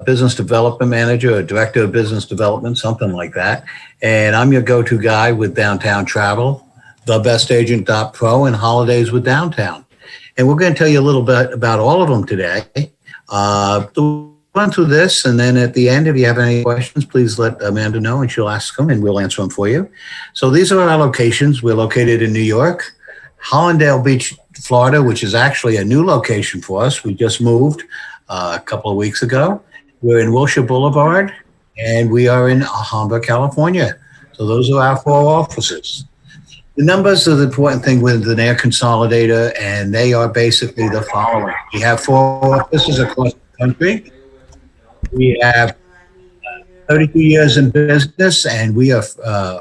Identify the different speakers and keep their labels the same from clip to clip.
Speaker 1: business development manager or director of business development, something like that. And I'm your go-to guy with downtown travel, TheBestAgentPro, and holidays with downtown. And we're going to tell you a little bit about all of them today. We'll run through this, and then at the end, if you have any questions, please let Amanda know, and she'll ask them, and we'll answer them for you. So these are our locations. We're located in New York, Hollandale Beach, Florida, which is actually a new location for us. We just moved a couple of weeks ago. We're in Wilshire Boulevard, and we are in Hamburg, California. So those are our 4 offices. The numbers are the important thing with an air consolidator, and they are basically the following. We have 4 offices across the country. We have 32 years in business, and we are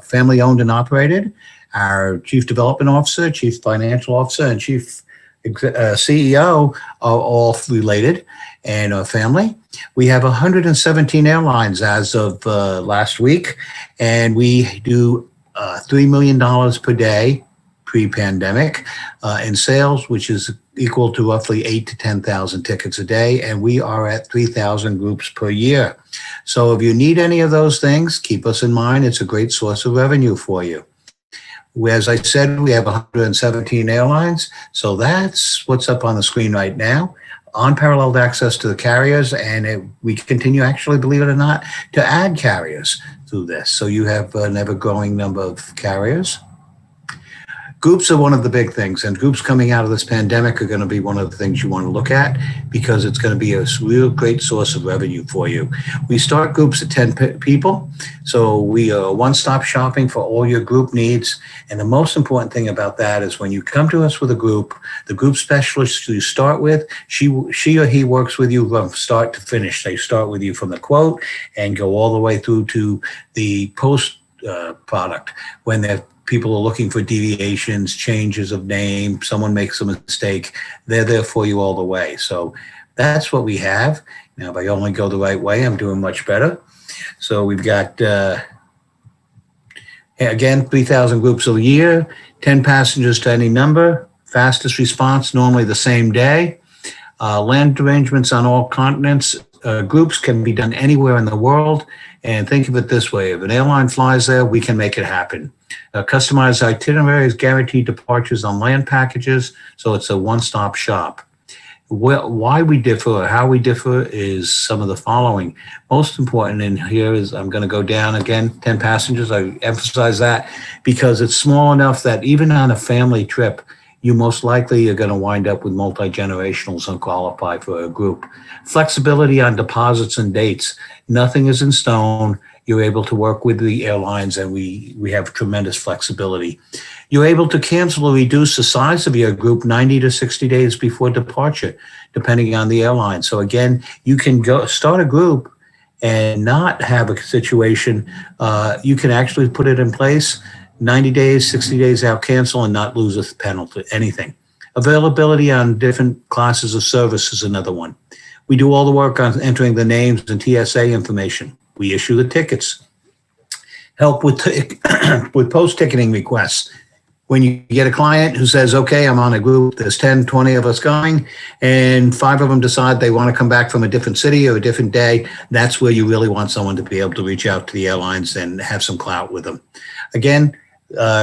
Speaker 1: family owned and operated. Our chief development officer, chief financial officer, and chief CEO are all related and a family. We have 117 airlines as of last week, and we do $3 million per day pre-pandemic in sales, which is equal to roughly 8,000 to 10,000 tickets a day, and we are at 3,000 groups per year. So if you need any of those things, keep us in mind. It's a great source of revenue for you. As I said, we have 117 airlines, so that's what's up on the screen right now. Unparalleled access to the carriers, and we continue, actually, believe it or not, to add carriers through this. So you have an ever-growing number of carriers. Groups are one of the big things, and groups coming out of this pandemic are going to be one of the things you want to look at because it's going to be a real great source of revenue for you. We start groups at 10 people, so we are one-stop shopping for all your group needs. And the most important thing about that is when you come to us with a group, the group specialist you start with, she or he works with you from start to finish. They start with you from the quote and go all the way through to the post product when they're people are looking for deviations, changes of name, someone makes a mistake, they're there for you all the way. So that's what we have. Now, if I only go the right way, I'm doing much better. So we've got, again, 3,000 groups a year, 10 passengers to any number, fastest response, normally the same day. Land arrangements on all continents. Groups can be done anywhere in the world. And think of it this way, if an airline flies there, we can make it happen. Customized itineraries, guaranteed departures on land packages, so it's a one-stop shop. Why we differ or how we differ is some of the following. Most important in here is, I'm going to go down again, 10 passengers. I emphasize that because it's small enough that even on a family trip, you most likely are going to wind up with multi-generationals and qualify for a group. Flexibility on deposits and dates. Nothing is in stone. You're able to work with the airlines, and we have tremendous flexibility. You're able to cancel or reduce the size of your group 90 to 60 days before departure, depending on the airline. So again, you can go start a group and not have a situation. You can actually put it in place 90 days, 60 days out, cancel, and not lose a penalty, anything. Availability on different classes of service is another one. We do all the work on entering the names and TSA information. We issue the tickets. Help with with post-ticketing requests. When you get a client who says, okay, I'm on a group, there's 10, 20 of us going, and 5 of them decide they want to come back from a different city or a different day, that's where you really want someone to be able to reach out to the airlines and have some clout with them. Again,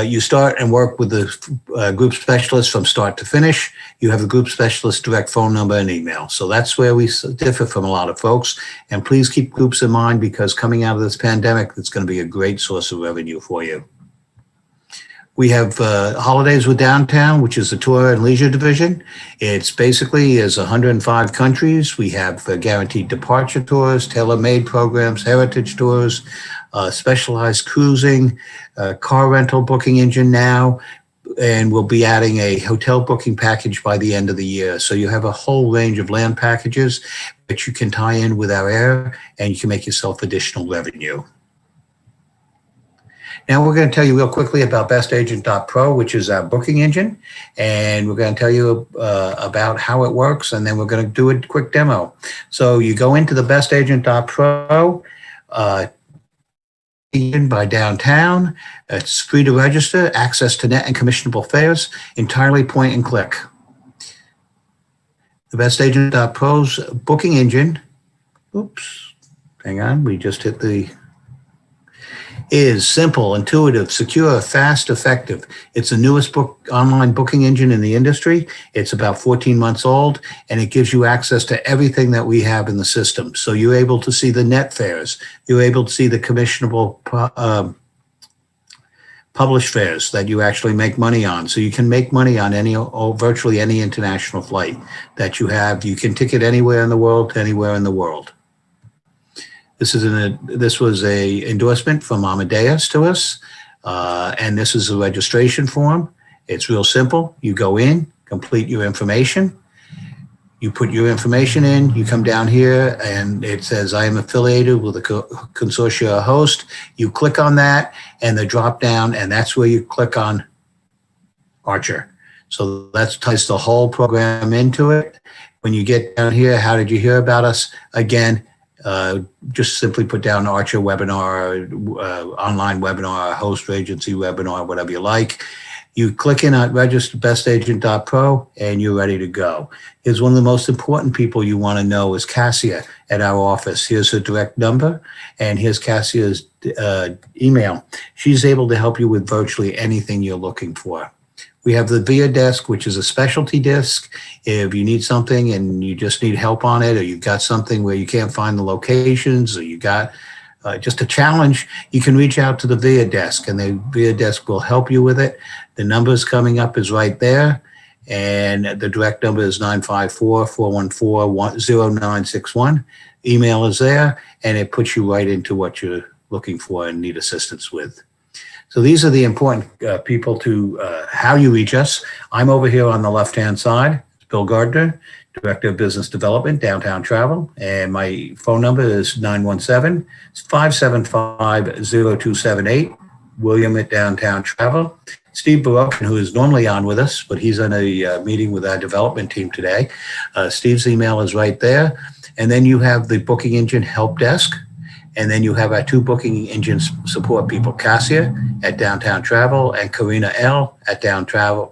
Speaker 1: you start and work with the group specialist from start to finish. You have the group specialist direct phone number and email. So that's where we differ from a lot of folks. And please keep groups in mind because coming out of this pandemic, it's going to be a great source of revenue for you. We have Holidays with Downtown, which is the tour and leisure division. It's basically is 105 countries. We have guaranteed departure tours, tailor-made programs, heritage tours, specialized cruising, car rental booking engine now, and we'll be adding a hotel booking package by the end of the year. So you have a whole range of land packages that you can tie in with our air, and you can make yourself additional revenue. Now we're going to tell you real quickly about BestAgent.pro, which is our booking engine, and we're going to tell you about how it works, and then we're going to do a quick demo. So you go into the BestAgent.pro, by Downtown. It's free to register, access to net and commissionable fares, entirely point and click. The BestAgent.pro's booking engine Oops, hang on, we just hit the, is simple, intuitive, secure, fast, effective. It's the newest online booking engine in the industry. It's about 14 months old, and it gives you access to everything that we have in the system. So you're able to see the net fares. You're able to see the commissionable published fares that you actually make money on. So you can make money on any or virtually any international flight that you have. You can ticket anywhere in the world to anywhere in the world. This was a endorsement from Amadeus to us, and this is a registration form. It's real simple. You go in, complete your information. You put your information in, you come down here, and it says, I am affiliated with a consortia host. You click on that, and the drop down, and that's where you click on Archer. So that ties the whole program into it. When you get down here, how did you hear about us? Again, just simply put down Archer webinar, online webinar, host agency webinar, whatever you like. You click in on register bestagent.pro and you're ready to go. Here's one of the most important people you want to know is Cassia at our office. Here's her direct number, and here's Cassia's email. She's able to help you with virtually anything you're looking for. We have the VIA desk, which is a specialty desk. If you need something and you just need help on it, or you've got something where you can't find the locations, or you got just a challenge, you can reach out to the VIA desk, and the VIA desk will help you with it. The numbers coming up is right there, and the direct number is 954-414-0961. Email is there, and it puts you right into what you're looking for and need assistance with. So these are the important people to how you reach us. I'm over here on the left-hand side. It's Bill Gardner, Director of Business Development, Downtown Travel. And my phone number is 917-575-0278. William at Downtown Travel. Steve Barokin, who is normally on with us, but he's on a meeting with our development team today. Steve's email is right there. And then you have the booking engine help desk. And then you have our two booking engine support people, Cassia at Downtown Travel and Karina L. at Downtown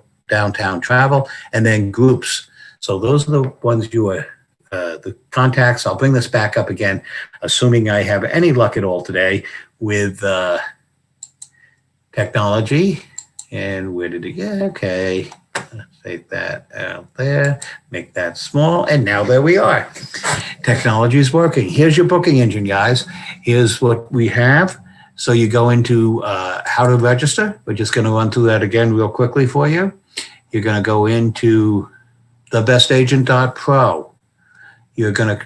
Speaker 1: Travel, and then groups. So those are the ones you are, the contacts. I'll bring this back up again, assuming I have any luck at all today with technology. And where did it get? Okay. Take that out there, make that small, and now there we are. Technology is working. Here's your booking engine, guys. Here's what we have. So you go into how to register. We're just going to run through that again real quickly for you. You're going to go into TheBestAgent.pro. You're going to,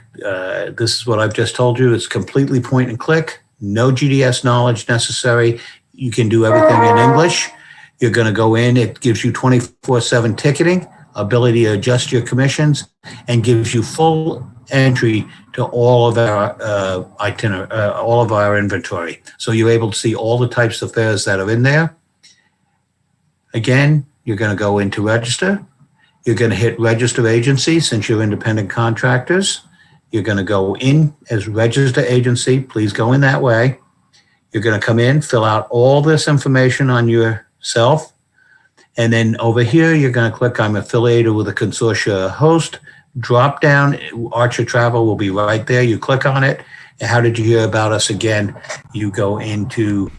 Speaker 1: this is what I've just told you. It's completely point and click. No GDS knowledge necessary. You can do everything in English. You're going to go in. It gives you 24/7 ticketing, ability to adjust your commissions, and gives you full entry to all of our all of our inventory. So you're able to see all the types of fares that are in there. Again, you're going to go into register. You're going to hit register agency since you're independent contractors. You're going to go in as register agency. Please go in that way. You're going to come in, fill out all this information on yourself. And then over here, you're going to click I'm affiliated with a consortia host. Drop down, Archer Travel will be right there. You click on it. And how did you hear about us? Again, you go into...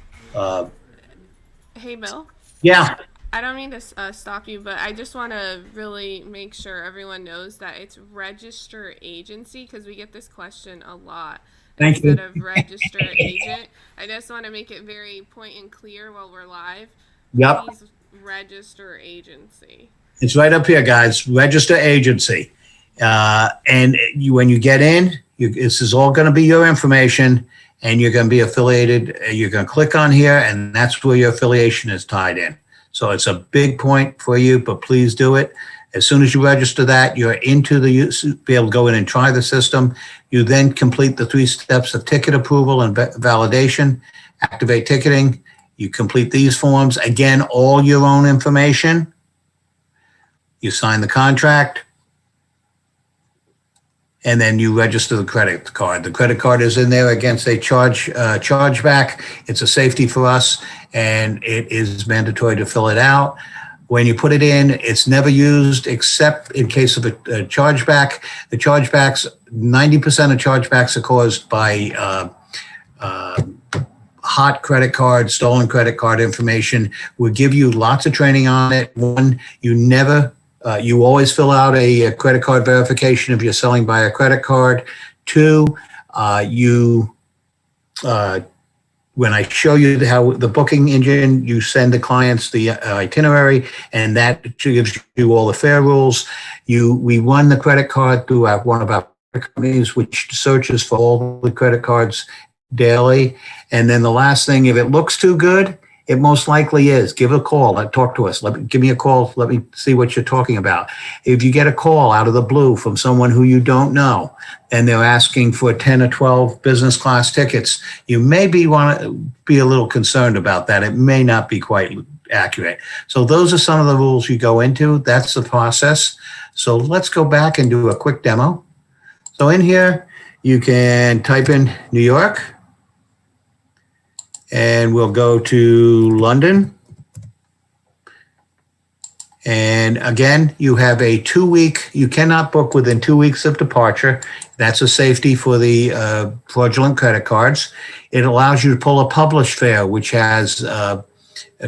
Speaker 2: Hey, Bill.
Speaker 1: Yeah.
Speaker 2: I don't mean to stop you, but I just want to really make sure everyone knows that it's register agency, because we get this question a lot.
Speaker 1: Thank you.
Speaker 2: Instead of register agent. I just want to make it very point and clear while we're live.
Speaker 1: Yep.
Speaker 2: Please register agency.
Speaker 1: It's right up here, guys. Register agency. And when you get in, this is all going to be your information, and you're going to be affiliated. You're going to click on here, and that's where your affiliation is tied in. So it's a big point for you, but please do it. As soon as you register that, you're into be able to go in and try the system. You then complete the 3 steps of ticket approval and validation, activate ticketing. You complete these forms. Again, all your own information. You sign the contract. And then you register the credit card. The credit card is in there against a chargeback. It's a safety for us, and it is mandatory to fill it out. When you put it in, it's never used except in case of a chargeback. The chargebacks, 90% of chargebacks are caused by hot credit card, stolen credit card information. We'll give you lots of training on it. One, you always fill out a credit card verification if you're selling by a credit card. Two, when I show you how the booking engine, you send the clients the itinerary, and that gives you all the fare rules. We run the credit card through one of our companies, which searches for all the credit cards daily. And then the last thing, if it looks too good, it most likely is. Give a call. Talk to us. Give me a call. Let me see what you're talking about. If you get a call out of the blue from someone who you don't know, and they're asking for 10 or 12 business class tickets, you may want to be a little concerned about that. It may not be quite accurate. So those are some of the rules you go into. That's the process. So let's go back and do a quick demo. So in here, you can type in New York, and we'll go to London. And again, you have a 2-week, you cannot book within 2 weeks of departure. That's a safety for the fraudulent credit cards. It allows you to pull a published fare, which has a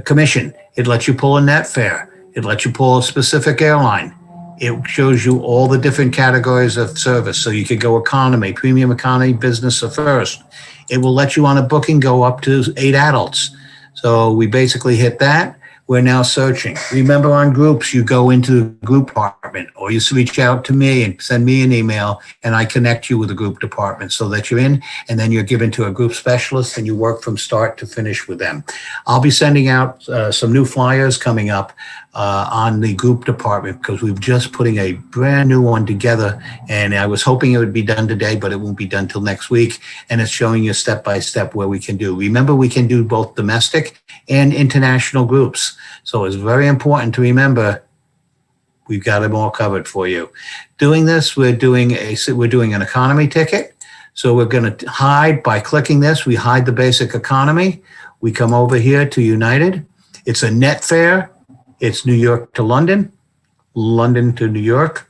Speaker 1: commission. It lets you pull a net fare. It lets you pull a specific airline. It shows you all the different categories of service. So you could go economy, premium economy, business, or first. It will let you on a booking go up to 8 adults. So we basically hit that. We're now searching. Remember, on groups, you go into the group department, or you reach out to me and send me an email, and I connect you with the group department so that you're in, and then you're given to a group specialist, and you work from start to finish with them. I'll be sending out some new flyers coming up on the group department, because we're just putting a brand new one together, and I was hoping it would be done today, but it won't be done till next week, and it's showing you step by step where we can do. Remember, we can do both domestic and international groups. So it's very important to remember we've got it all covered for you. Doing this, we're doing an economy ticket. So we're going to hide by clicking this. We hide the basic economy. We come over here to United. It's a net fare. It's New York to London, London to New York.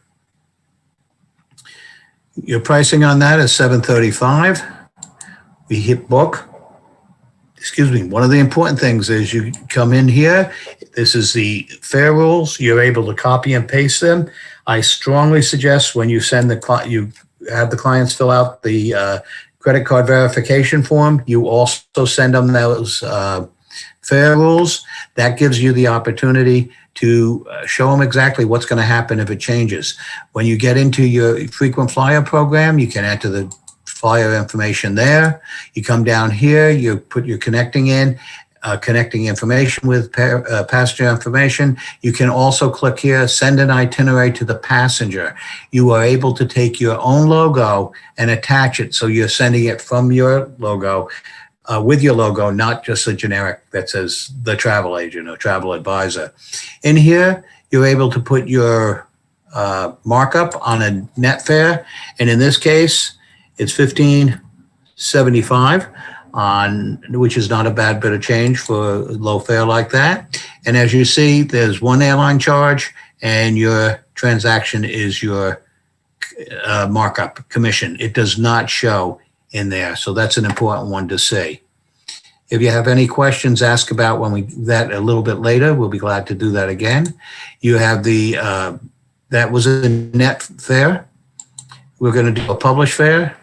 Speaker 1: Your pricing on that is $735. We hit book. Excuse me. One of the important things is you come in here. This is the fare rules. You're able to copy and paste them. I strongly suggest when you send you have the clients fill out the credit card verification form, you also send them those fare rules. That gives you the opportunity to show them exactly what's going to happen if it changes. When you get into your frequent flyer program, you can enter the flyer information there. You come down here, you put your connecting information with passenger information. You can also click here, send an itinerary to the passenger. You are able to take your own logo and attach it, so you're sending it from your logo, with your logo, not just a generic that says the travel agent or travel advisor. In here, you're able to put your markup on a net fare, and in this case, it's $15.75, which is not a bad bit of change for a low fare like that. And as you see, there's one airline charge, and your transaction is your markup commission. It does not show in there, so that's an important one to see. If you have any questions, ask about that a little bit later. We'll be glad to do that again. You have that was a net fare. We're going to do a published fare.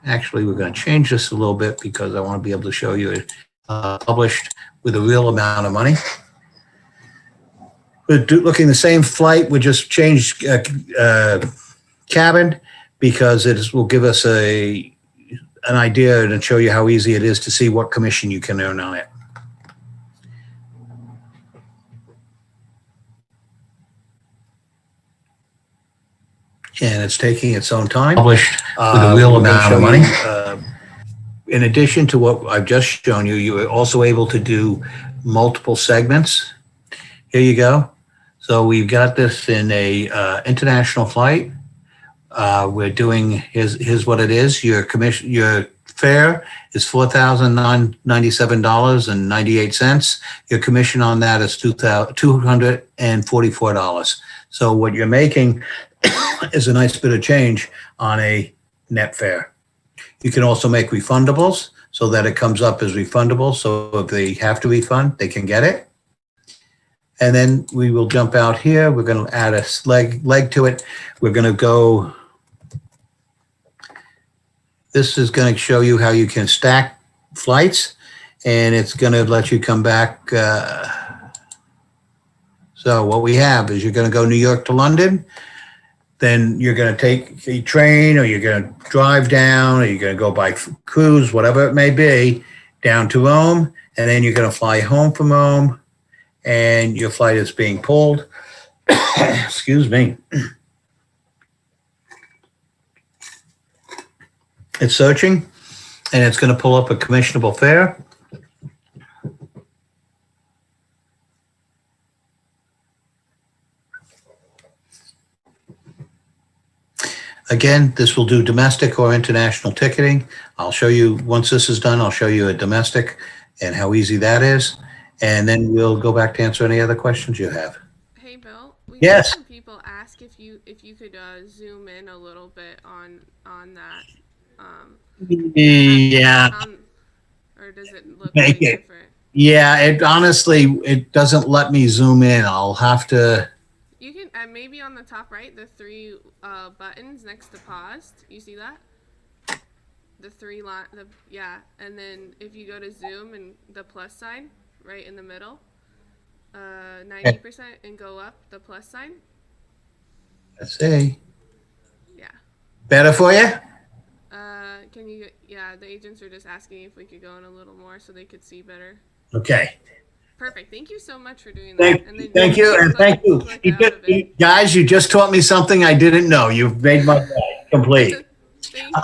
Speaker 1: Actually, we're going to change this a little bit because I want to be able to show you it published with a real amount of money. We're looking the same flight. We just changed cabin because it will give us an idea and show you how easy it is to see what commission you can earn on it. And it's taking its own time. Published with a real amount of money. In addition to what I've just shown you, you are also able to do multiple segments. Here you go. So we've got this in a international flight. We're doing, here's what it is. Your fare is $4,997.98. Your commission on that is $244. So what you're making is a nice bit of change on a net fare. You can also make refundables so that it comes up as refundable. So if they have to refund, they can get it. And then we will jump out here. We're going to add a leg to it. We're going to go. This is going to show you how you can stack flights, and it's going to let you come back. So what we have is you're going to go New York to London. Then you're going to take a train, or you're going to drive down, or you're going to go by cruise, whatever it may be, down to Rome. And then you're going to fly home from Rome, and your flight is being pulled. Excuse me. It's searching, and it's going to pull up a commissionable fare. Again, this will do domestic or international ticketing. I'll show you, once this is done, I'll show you a domestic and how easy that is. And then we'll go back to answer any other questions you have.
Speaker 2: Hey, Bill. We
Speaker 1: Yes.
Speaker 2: had some people ask if you could zoom in a little bit on that.
Speaker 1: Yeah.
Speaker 2: Or does it look
Speaker 1: Make
Speaker 2: really
Speaker 1: it.
Speaker 2: different?
Speaker 1: Yeah, it honestly, it doesn't let me zoom in. I'll have to.
Speaker 2: You can maybe on the top right, the three buttons next to paused. You see that? The three line, yeah. And then if you go to zoom and the plus sign right in the middle, 90%, and go up the plus sign.
Speaker 1: Let's see.
Speaker 2: Yeah.
Speaker 1: Better for you?
Speaker 2: Can you? Yeah, the agents are just asking if we could go in a little more so they could see better.
Speaker 1: Okay.
Speaker 2: Perfect. Thank you so much for doing that.
Speaker 1: Thank you. Guys, you just taught me something I didn't know. You've made my day complete.
Speaker 2: Thank you.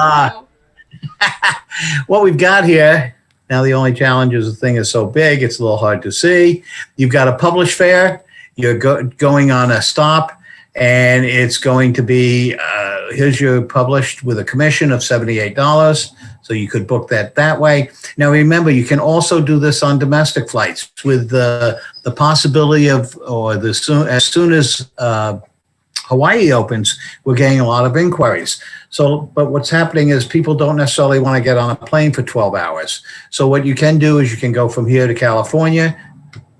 Speaker 1: What we've got here, now the only challenge is the thing is so big, it's a little hard to see. You've got a published fare. You're going on a stop, and it's going to be, here's your published with a commission of $78. So you could book that way. Now, remember, you can also do this on domestic flights with the possibility of, or as soon as Hawaii opens, we're getting a lot of inquiries. So, but what's happening is people don't necessarily want to get on a plane for 12 hours. So what you can do is you can go from here to California,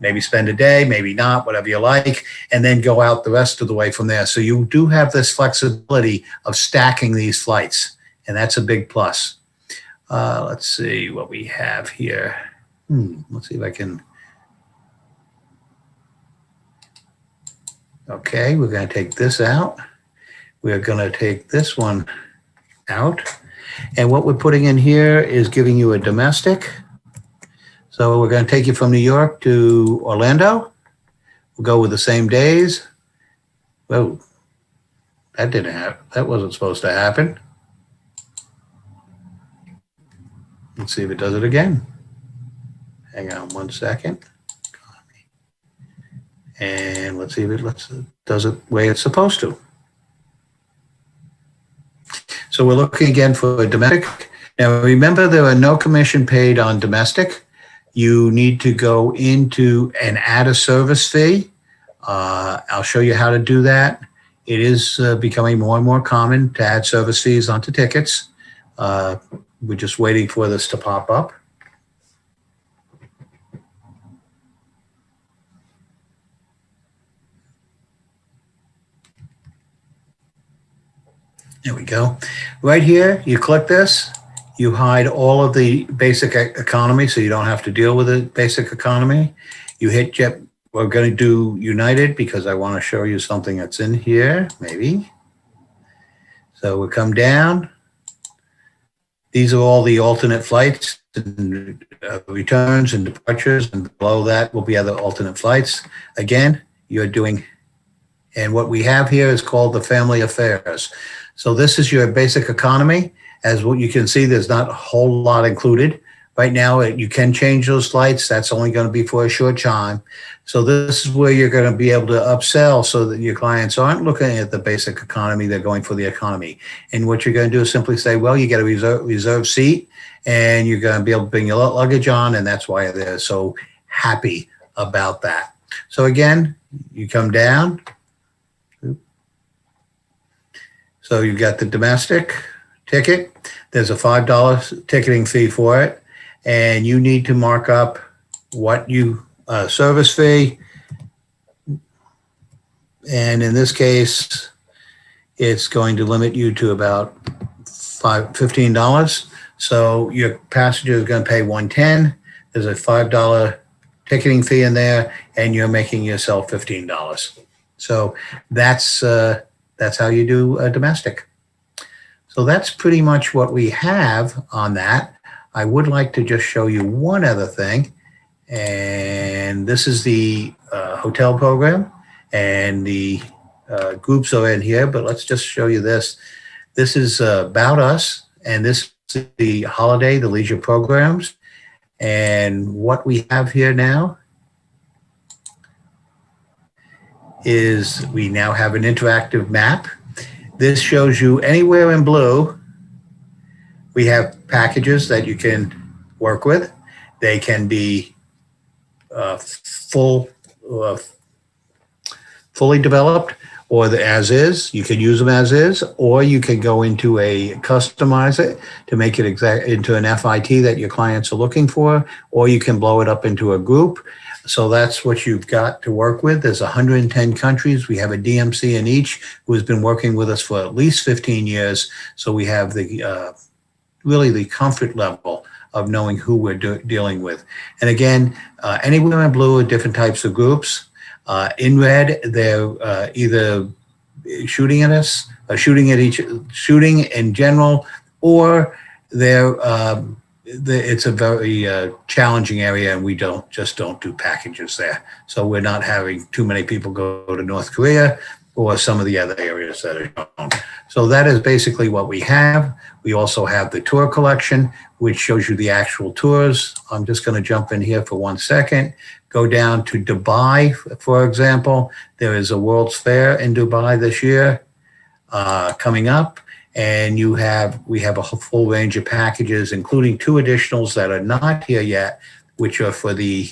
Speaker 1: maybe spend a day, maybe not, whatever you like, and then go out the rest of the way from there. So you do have this flexibility of stacking these flights, and that's a big plus. Let's see what we have here. Let's see if I can. Okay, we're going to take this out. We're going to take this one out. And what we're putting in here is giving you a domestic. So we're going to take you from New York to Orlando. We'll go with the same days. Whoa, that didn't happen. That wasn't supposed to happen. Let's see if it does it again. Hang on 1 second. And let's see if it does it the way it's supposed to. So we're looking again for a domestic. Now remember, there are no commission paid on domestic. You need to go into and add a service fee. I'll show you how to do that. It is becoming more and more common to add service fees onto tickets. We're just waiting for this to pop up. There we go. Right here, you click this, you hide all of the basic economy so you don't have to deal with the basic economy. You hit Jet. We're going to do United because I want to show you something that's in here, maybe. So we'll come down. These are all the alternate flights, and returns and departures, and below that will be other alternate flights. Again, you're doing, and what we have here is called the family affairs. So this is your basic economy. As what you can see, there's not a whole lot included. Right now, you can change those flights. That's only going to be for a short time. So this is where you're going to be able to upsell so that your clients aren't looking at the basic economy. They're going for the economy. And what you're going to do is simply say, well, you get a reserve seat and you're going to be able to bring your luggage on. And that's why they're so happy about that. So again, you come down. So you've got the domestic ticket. There's a $5 ticketing fee for it. And you need to mark up what you service fee. And in this case, it's going to limit you to about $15. So your passenger is going to pay $110. There's a $5 ticketing fee in there, and you're making yourself $15. So that's how you do a domestic. So that's pretty much what we have on that. I would like to just show you one other thing, and this is the hotel program, and the groups are in here, but let's just show you this. This is About Us, and this is the holiday, the leisure programs, and what we have here now is we now have an interactive map. This shows you anywhere in blue. We have packages that you can work with. They can be fully developed, or the as is. You can use them as is, or you can go into customize it to make it into an FIT that your clients are looking for, or you can blow it up into a group. So that's what you've got to work with. There's 110 countries. We have a DMC in each who has been working with us for at least 15 years. So we have really the comfort level of knowing who we're dealing with. And again, anywhere in blue are different types of groups. In red, they're either shooting at us, shooting in general, or it's a very challenging area, and we don't do packages there. So we're not having too many people go to North Korea or some of the other areas that are shown. So that is basically what we have. We also have the tour collection, which shows you the actual tours. I'm just going to jump in here for 1 second. Go down to Dubai, for example. There is a World's Fair in Dubai this year coming up. And we have a full range of packages, including 2 additionals that are not here yet, which are for the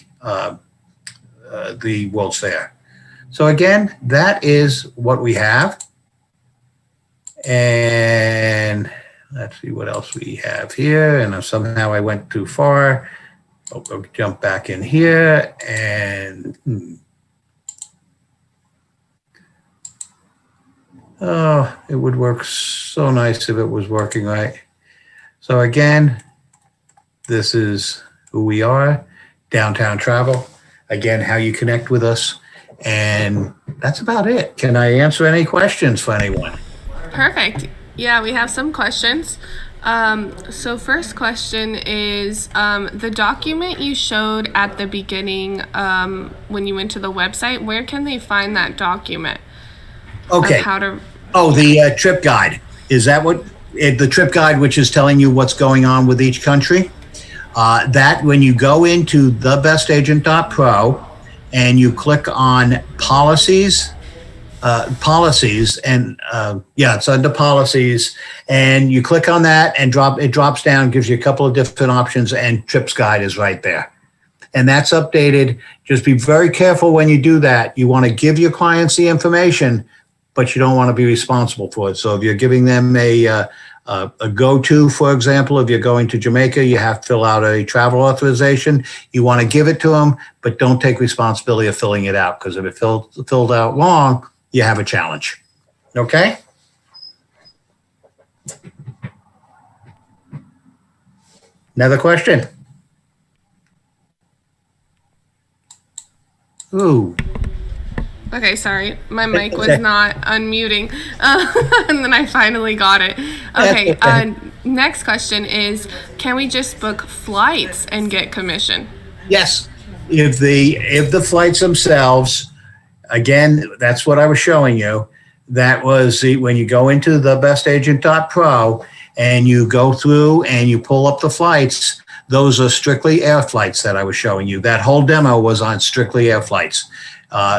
Speaker 1: World's Fair. So again, that is what we have. And let's see what else we have here. And somehow I went too far. I'll jump back in here and oh, it would work so nice if it was working right. So again, this is who we are, Downtown Travel. Again, how you connect with us. And that's about it. Can I answer any questions for anyone?
Speaker 2: Perfect. Yeah, we have some questions. So first question is, the document you showed at the beginning when you went to the website, where can they find that document?
Speaker 1: Okay. The trip guide. Is that the trip guide, which is telling you what's going on with each country? That when you go into TheBestAgent.pro and you click on policies, and it's under policies, and you click on that and it drops down, gives you a couple of different options, and trips guide is right there. And that's updated. Just be very careful when you do that. You want to give your clients the information, but you don't want to be responsible for it. So if you're giving them a go-to, for example, if you're going to Jamaica, you have to fill out a travel authorization. You want to give it to them, but don't take responsibility of filling it out, because if it filled out wrong, you have a challenge. Okay? Another question? Ooh.
Speaker 2: Okay, sorry. My mic was not unmuting. And then I finally got it. Okay, next question is, can we just book flights and get commission?
Speaker 1: Yes. If the flights themselves, again, that's what I was showing you. That was when you go into TheBestAgent.pro and you go through and you pull up the flights those are strictly air flights that I was showing you. That whole demo was on strictly air flights.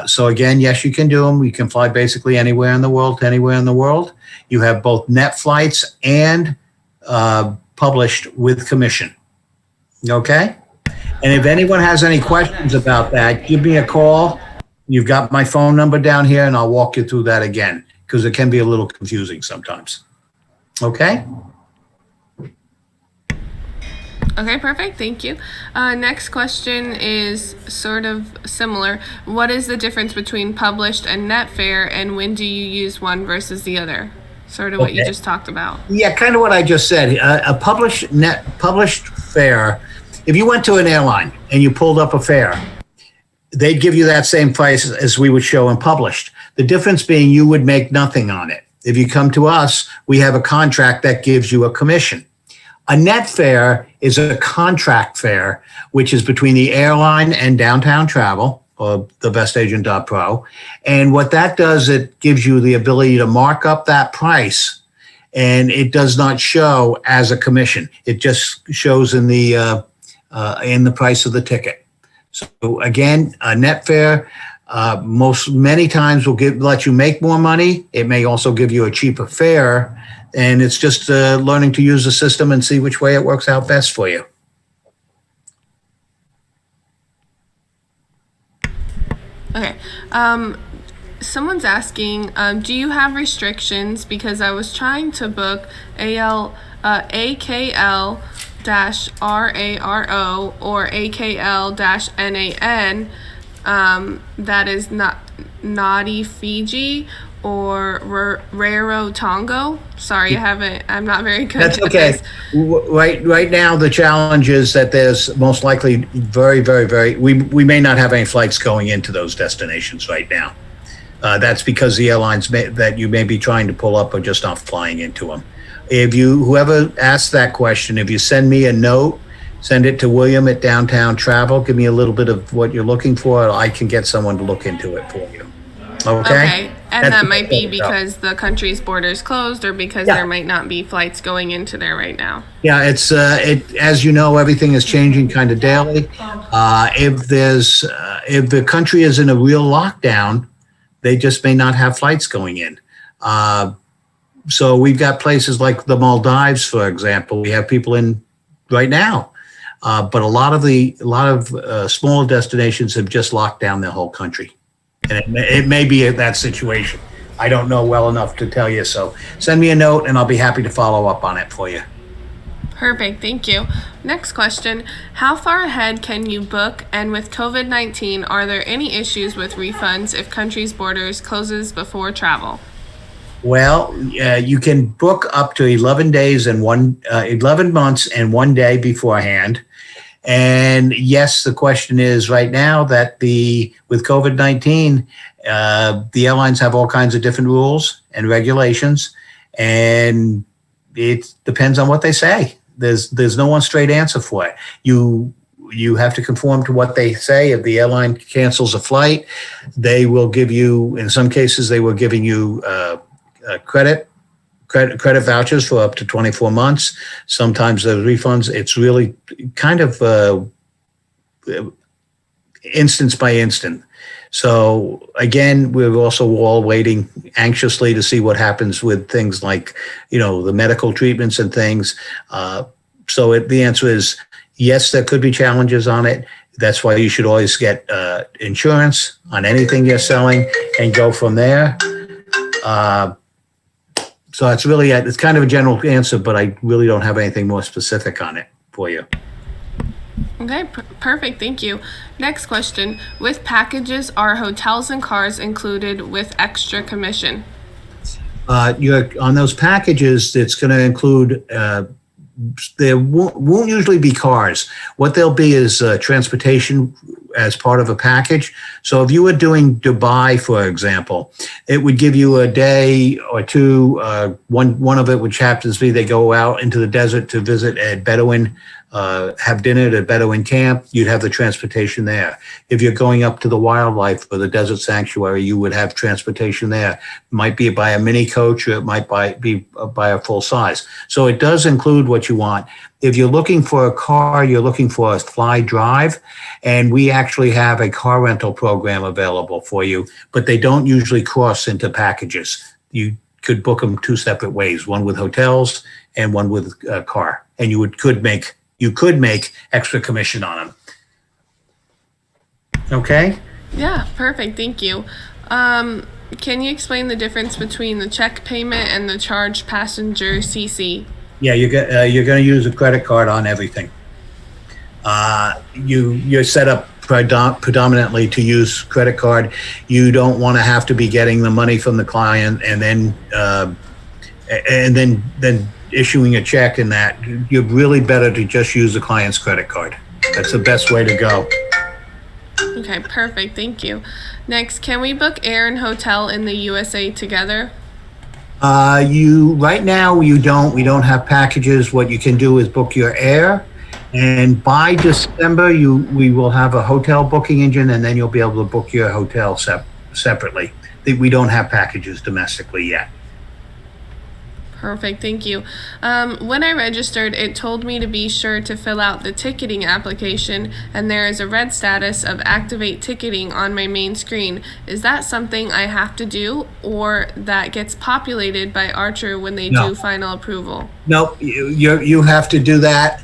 Speaker 1: So again, yes, you can do them. You can fly basically anywhere in the world to anywhere in the world. You have both net flights and published with commission. Okay? And if anyone has any questions about that, give me a call. You've got my phone number down here, and I'll walk you through that again, because it can be a little confusing sometimes. Okay?
Speaker 2: Okay, perfect. Thank you. Next question is sort of similar. What is the difference between published and net fare, and when do you use one versus the other? Sort of what you just talked about.
Speaker 1: Yeah, kind of what I just said. A published fare, if you went to an airline and you pulled up a fare, they'd give you that same price as we would show in published. The difference being you would make nothing on it. If you come to us, we have a contract that gives you a commission. A net fare is a contract fare, which is between the airline and Downtown Travel, or TheBestAgentPro. And what that does, it gives you the ability to mark up that price, and it does not show as a commission. It just shows in the price of the ticket. So again, a net fare many times will let you make more money. It may also give you a cheaper fare, and it's just learning to use the system and see which way it works out best for you.
Speaker 2: Okay. Someone's asking, do you have restrictions? Because I was trying to book AKL-RARO or AKL-NAN, that is not Naughty Fiji or Raro Tongo. Sorry, I'm not very good.
Speaker 1: That's
Speaker 2: at
Speaker 1: okay.
Speaker 2: this.
Speaker 1: Right now, the challenge is that there's most likely we may not have any flights going into those destinations right now. That's because the airlines that you may be trying to pull up are just not flying into them. Whoever asked that question, if you send me a note, send it to William at Downtown Travel, give me a little bit of what you're looking for, I can get someone to look into it for you. Okay?
Speaker 2: And that might be because the country's borders closed, or because there might not be flights going into there right now.
Speaker 1: Yeah, it's as you know, everything is changing kind of daily. If the country is in a real lockdown, they just may not have flights going in. So we've got places like the Maldives, for example. We have people in right now, but a lot of smaller destinations have just locked down their whole country, and it may be that situation. I don't know well enough to tell you. So send me a note, and I'll be happy to follow up on it for you.
Speaker 2: Perfect, thank you. Next question, how far ahead can you book, and with COVID-19, are there any issues with refunds if country's borders closes before travel?
Speaker 1: Well, you can book up to 11 days and 11 months and 1 day beforehand. And yes, the question is right now that with COVID-19, the airlines have all kinds of different rules and regulations, and it depends on what they say. There's no one straight answer for it. You have to conform to what they say. If the airline cancels a flight, they will give you, in some cases, they were giving you credit vouchers for up to 24 months. Sometimes the refunds, it's really kind of instance by instant. So again, we're also all waiting anxiously to see what happens with things like, the medical treatments and things. So the answer is yes, there could be challenges on it. That's why you should always get insurance on anything you're selling and go from there. So it's kind of a general answer, but I really don't have anything more specific on it for you.
Speaker 2: Okay, perfect. Thank you. Next question. With packages, are hotels and cars included with extra commission?
Speaker 1: On those packages, it's going to include, there won't usually be cars. What there'll be is transportation as part of a package. So if you were doing Dubai, for example, it would give you a day or two. One of it, which happens to be they go out into the desert to visit a Bedouin have dinner at a Bedouin camp, you'd have the transportation there. If you're going up to the wildlife or the desert sanctuary, you would have transportation there. It might be by a mini coach, or it might be by a full size. So it does include what you want. If you're looking for a car, you're looking for a fly drive, and we actually have a car rental program available for you, but they don't usually cross into packages. You could book them two separate ways, one with hotels and one with a car, and you could make extra commission on them. Okay?
Speaker 2: Yeah, perfect. Thank you. Can you explain the difference between the check payment and the charged passenger CC?
Speaker 1: Yeah, you're going to use a credit card on everything. You're set up predominantly to use credit card. You don't want to have to be getting the money from the client and then issuing a check, and that you're really better to just use the client's credit card. That's the best way to go.
Speaker 2: Okay, perfect. Thank you. Next, can we book air and hotel in the USA together?
Speaker 1: Right now we don't have packages. What you can do is book your air, and by December we will have a hotel booking engine, and then you'll be able to book your hotel separately. We don't have packages domestically yet.
Speaker 2: Perfect, thank you. When I registered, it told me to be sure to fill out the ticketing application, and there is a red status of activate ticketing on my main screen. Is that something I have to do, or that gets populated by Archer when they do final approval?
Speaker 1: No, you have to do that.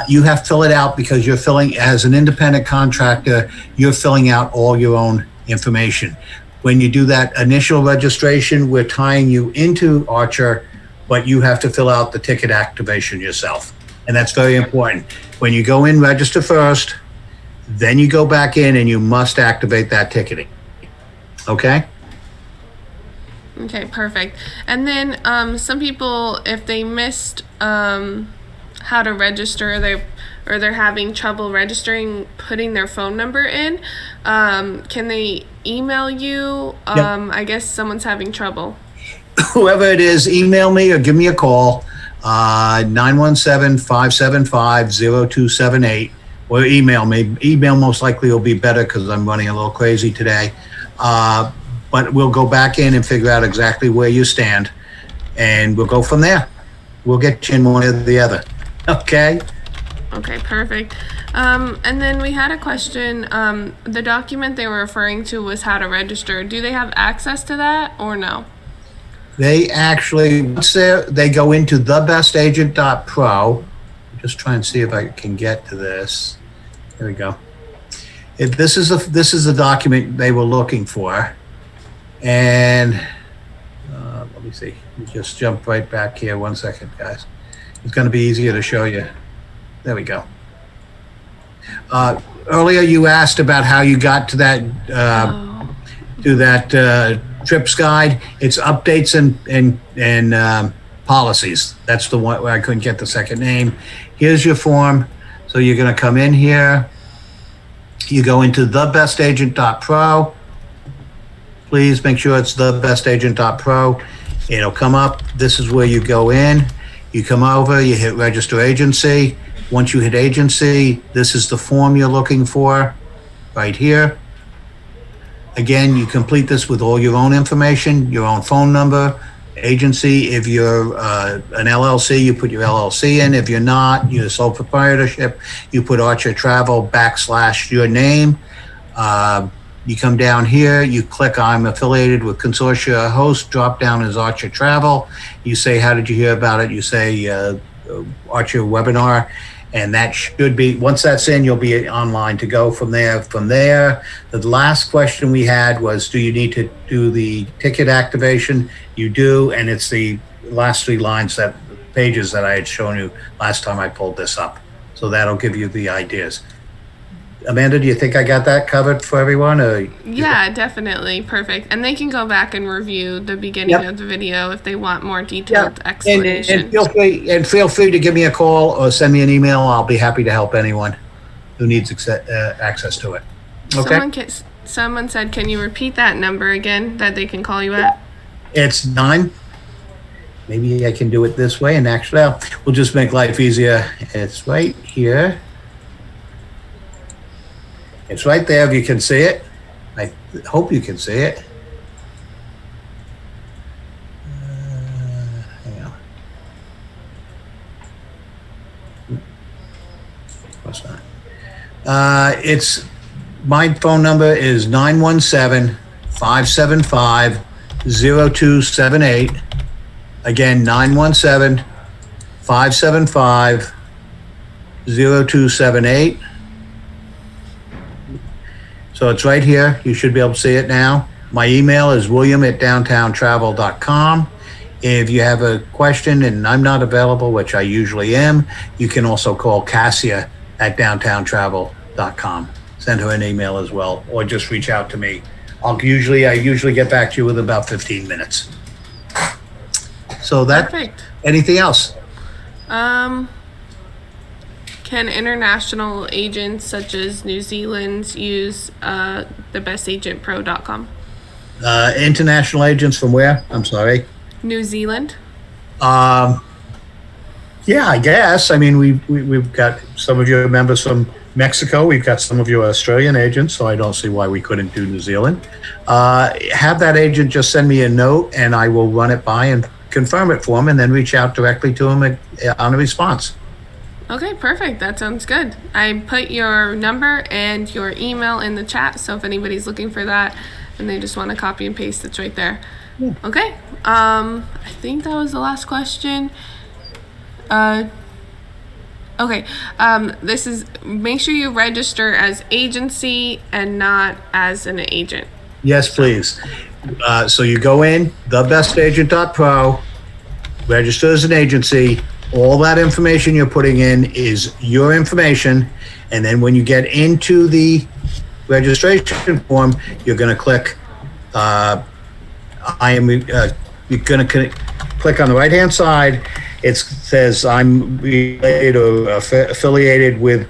Speaker 1: You have to fill it out because you're filling, as an independent contractor, you're filling out all your own information. When you do that initial registration, we're tying you into Archer, but you have to fill out the ticket activation yourself. And that's very important. When you go in, register first, then you go back in and you must activate that ticketing. Okay?
Speaker 2: Okay, perfect. And then some people, if they missed how to register, they're having trouble registering, putting their phone number in, can they email you?
Speaker 1: Yep.
Speaker 2: I guess someone's having trouble.
Speaker 1: Whoever it is, email me or give me a call, 917-575-0278, or email me. Email most likely will be better because I'm running a little crazy today. But we'll go back in and figure out exactly where you stand, and we'll go from there. We'll get you in one or the other. Okay?
Speaker 2: Okay, perfect. And then we had a question. The document they were referring to was how to register. Do they have access to that or no?
Speaker 1: They actually, once they go into TheBestAgent.pro, just try and see if I can get to this. There we go. This is the document they were looking for, and let me see. Let me just jump right back here. 1 second, guys. It's going to be easier to show you. There we go. Earlier, you asked about how you got to that trips guide. It's updates and policies. That's the one where I couldn't get the second name. Here's your form. So you're going to come in here. You go into TheBestAgent.pro. Please make sure it's TheBestAgent.pro. It'll come up. This is where you go in. You come over, you hit register agency. Once you hit agency, this is the form you're looking for right here. Again, you complete this with all your own information, your own phone number, agency. If you're an LLC, you put your LLC in. If you're not, you're a sole proprietorship, you put Archer Travel / your name. You come down here, you click I'm affiliated with Consortia Host, drop down is Archer Travel. You say, how did you hear about it? You say Archer webinar, and that should be, once that's in, you'll be online to go from there. From there, the last question we had was, do you need to do the ticket activation? You do, and it's the last 3 pages that I had shown you last time I pulled this up. So that'll give you the ideas. Amanda, do you think I got that covered for everyone?
Speaker 2: Yeah, definitely. Perfect. And they can go back and review the beginning of the video if they want more detailed explanation.
Speaker 1: And feel free to give me a call or send me an email. I'll be happy to help anyone who needs access to it. Okay.
Speaker 2: Someone said, can you repeat that number again that they can call you at?
Speaker 1: It's 9 maybe I can do it this way, and actually, we'll just make life easier. It's right here. It's right there if you can see it. I hope you can see it. Hang on. Of course not. It's my phone number is 917-575-0278. Again, 917-575-0278. So it's right here. You should be able to see it now. My email is william@downtowntravel.com. If you have a question and I'm not available, which I usually am, you can also call Cassia at downtowntravel.com. Send her an email as well, or just reach out to me. I usually get back to you within about 15 minutes. So that,
Speaker 2: Perfect.
Speaker 1: anything else?
Speaker 2: Can international agents such as New Zealand use TheBestAgentPro.com?
Speaker 1: International agents from where? I'm sorry.
Speaker 2: New Zealand?
Speaker 1: Yeah, I guess. I mean, we've got some of your members from Mexico. We've got some of your Australian agents, so I don't see why we couldn't do New Zealand. Have that agent just send me a note, and I will run it by and confirm it for him, and then reach out directly to him on a response.
Speaker 2: Okay, perfect. That sounds good. I put your number and your email in the chat, so if anybody's looking for that and they just want to copy and paste, it's right there.
Speaker 1: Yeah.
Speaker 2: Okay. I think that was the last question. Okay. This is, make sure you register as agency and not as an agent.
Speaker 1: Yes, please. So you go in, TheBestAgent.pro, register as an agency. All that information you're putting in is your information. And then when you get into the registration form, you're going to click, you're going to click on the right-hand side. It says I'm related or affiliated with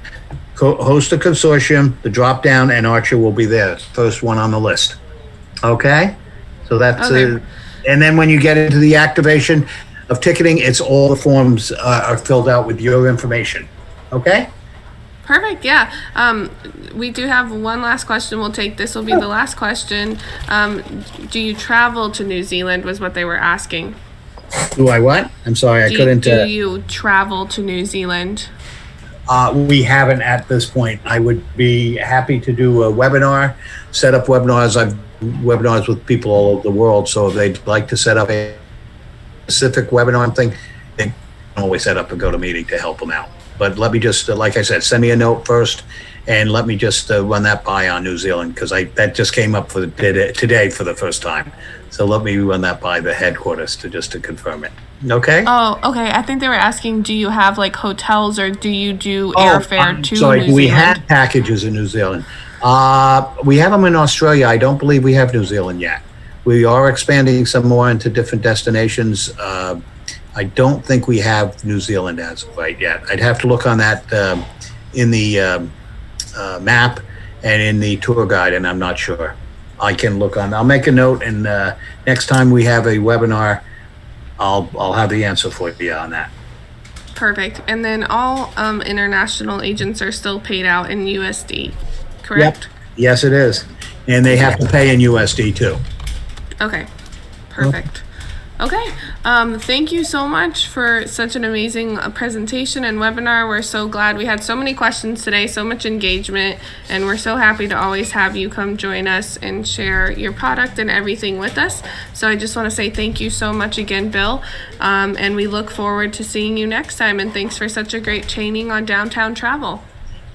Speaker 1: host a consortium. The drop-down and Archer will be there. First one on the list. Okay? So that's
Speaker 2: Okay.
Speaker 1: and then when you get into the activation of ticketing, it's all the forms are filled out with your information. Okay?
Speaker 2: Perfect. Yeah. We do have one last question we'll take. This will be the last question. Do you travel to New Zealand was what they were asking.
Speaker 1: Do I what? I'm sorry, I couldn't.
Speaker 2: Do you travel to New Zealand?
Speaker 1: We haven't at this point. I would be happy to do a webinar, set up webinars. I've webinars with people all over the world. So if they'd like to set up a specific webinar thing, they can always set up a GoToMeeting to help them out. But let me just, like I said, send me a note first, and let me just run that by on New Zealand, because that just came up for today for the first time. So let me run that by the headquarters to confirm it. Okay?
Speaker 2: Oh, okay. I think they were asking, do you have like hotels or do you do airfare to
Speaker 1: sorry,
Speaker 2: New Zealand?
Speaker 1: we had packages in New Zealand. We have them in Australia. I don't believe we have New Zealand yet. We are expanding some more into different destinations. I don't think we have New Zealand as of right yet. I'd have to look on that in the map and in the tour guide, and I'm not sure. I can look on. I'll make a note, and next time we have a webinar, I'll have the answer for you on that.
Speaker 2: Perfect. And then all international agents are still paid out in USD, correct?
Speaker 1: Yep. Yes, it is, and they have to pay in USD too.
Speaker 2: Okay. Perfect. Okay. Thank you so much for such an amazing presentation and webinar. We're so glad we had so many questions today, so much engagement, and we're so happy to always have you come join us and share your product and everything with us. So I just want to say thank you so much again, Bill, and we look forward to seeing you next time, and thanks for such a great training on downtown travel.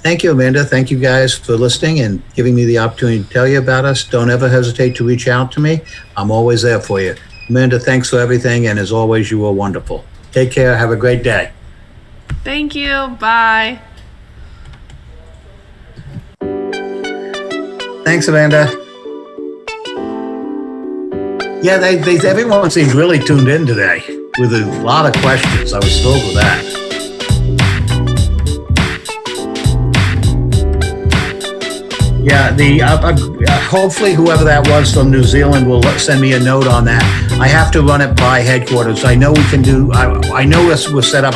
Speaker 1: Thank you, Amanda. Thank you guys for listening and giving me the opportunity to tell you about us. Don't ever hesitate to reach out to me. I'm always there for you. Amanda, thanks for everything, and as always, you were wonderful. Take care. Have a great day.
Speaker 2: Thank you. Bye.
Speaker 1: Thanks, Amanda. Yeah, everyone seems really tuned in today with a lot of questions. I was thrilled with that. Yeah, hopefully whoever that was from New Zealand will send me a note on that. I have to run it by headquarters. I know we can do, I know we're set up